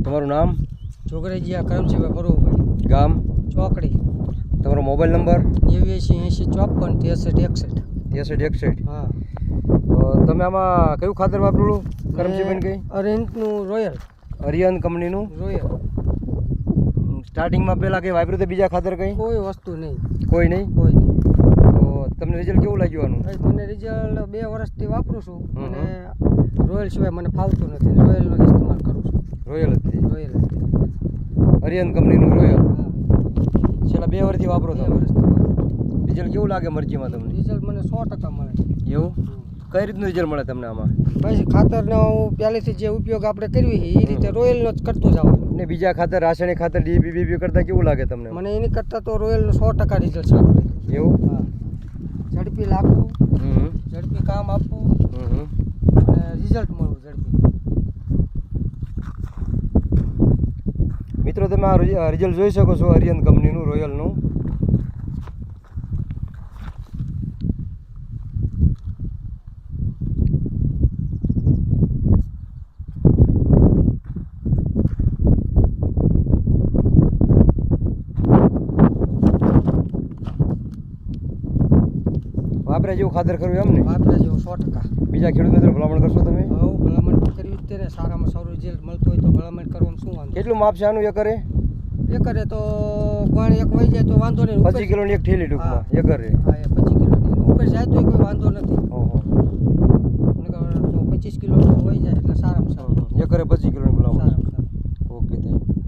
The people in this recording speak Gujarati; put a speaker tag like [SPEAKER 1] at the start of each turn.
[SPEAKER 1] તમારું નામ?
[SPEAKER 2] જોગરેજીયા કરમસિંહભાઈ મરુભાઈ,
[SPEAKER 1] ગામ?
[SPEAKER 2] ચોકડી.
[SPEAKER 1] તમારો મોબાઈલ નંબર?
[SPEAKER 2] 89 80 54 63 61.
[SPEAKER 1] 63 61.
[SPEAKER 2] હા.
[SPEAKER 1] તમે આમાં કયું ખાતર વાપરેલું કરમસિંહભાઈ કઈ?
[SPEAKER 2] અરિહંતનું રોયલ.
[SPEAKER 1] અરિહંત કંપનીનું
[SPEAKER 2] રોયલ.
[SPEAKER 1] સ્ટાર્ટિંગમાં પહેલાં કંઈ વાપર્યું તો બીજા ખાતર કંઈ?
[SPEAKER 2] કોઈ વસ્તુ નહીં.
[SPEAKER 1] કોઈ નહીં?
[SPEAKER 2] કોઈ નહીં.
[SPEAKER 1] તો તમને રિઝલ્ટ કેવું લાગ્યું આનું?
[SPEAKER 2] મને રિઝલ્ટ 2 વર્ષથી વાપરું છું. મને રોયલ સિવાય મને ફાવતું નથી. રોયલનો ઇસ્તેમાલ કરું છું.
[SPEAKER 1] રોયલ હતી?
[SPEAKER 2] રોયલ.
[SPEAKER 1] અરિહંત કંપનીનું રોયલ.
[SPEAKER 2] હા.
[SPEAKER 1] છેલ્લા 2 વર્ષથી વાપરો
[SPEAKER 2] 2
[SPEAKER 1] તમે?
[SPEAKER 2] વર્ષથી વાપરું.
[SPEAKER 1] રિઝલ્ટ કેવું લાગે મરચીમાં તમને?
[SPEAKER 2] રિઝલ્ટ મને 100% મળે.
[SPEAKER 1] એવું? કઈ રીતનું રિઝલ્ટ મળે તમને આમાં?
[SPEAKER 2] પછી ખાતરનો હું પહેલેથી જે ઉપયોગ આપણે કરવી છે એ રીતે રોયલનો જ કરતો જવાનું.
[SPEAKER 1] ને બીજા ખાતર રાસાયણિક ખાતર ડીપી બીપી કરતાં કેવું લાગે તમને?
[SPEAKER 2] મને એની કરતાં તો રોયલનું 100% રિઝલ્ટ સારું લાગે.
[SPEAKER 1] એવું?
[SPEAKER 2] હા. ઝડપી લાગવું,
[SPEAKER 1] હમ
[SPEAKER 2] ઝડપી કામ આપવું
[SPEAKER 1] હમ.
[SPEAKER 2] અને રિઝલ્ટ મળવું ઝડપી.
[SPEAKER 1] મિત્રો તમે આ રિઝલ્ટ જોઈ શકો છો અરિહંત કંપનીનું રોયલનું. વાપરે જેવું ખાતર કર્યું એમ ને?
[SPEAKER 2] વાપરા જેવું 100%.
[SPEAKER 1] બીજા ખેડૂત મિત્રો ભલામણ કરશો તમે?
[SPEAKER 2] હવે ભલામણ કર્યું જ તેને સારામાં સારું રિઝલ્ટ મળતું હોય તો ભલામણ કરવામાં શું વાંધો?
[SPEAKER 1] કેટલું માપ છે આનું એકરે?
[SPEAKER 2] એકરે તો ગોળ એક વહી જાય તો વાંધો નહીં.
[SPEAKER 1] 25 કિલોની એક થેલી ટૂંકમાં એકરે?
[SPEAKER 2] હા, એ 25 કિલોની ઉપર જાય તો કોઈ વાંધો નથી.
[SPEAKER 1] ઓહો.
[SPEAKER 2] નકર તો 25 કિલો વહી જાય એટલે સારામાં સારું.
[SPEAKER 1] એકરે 25 કિલોની ભલામણ.
[SPEAKER 2] સારામાં સારું.
[SPEAKER 1] Okay thank you.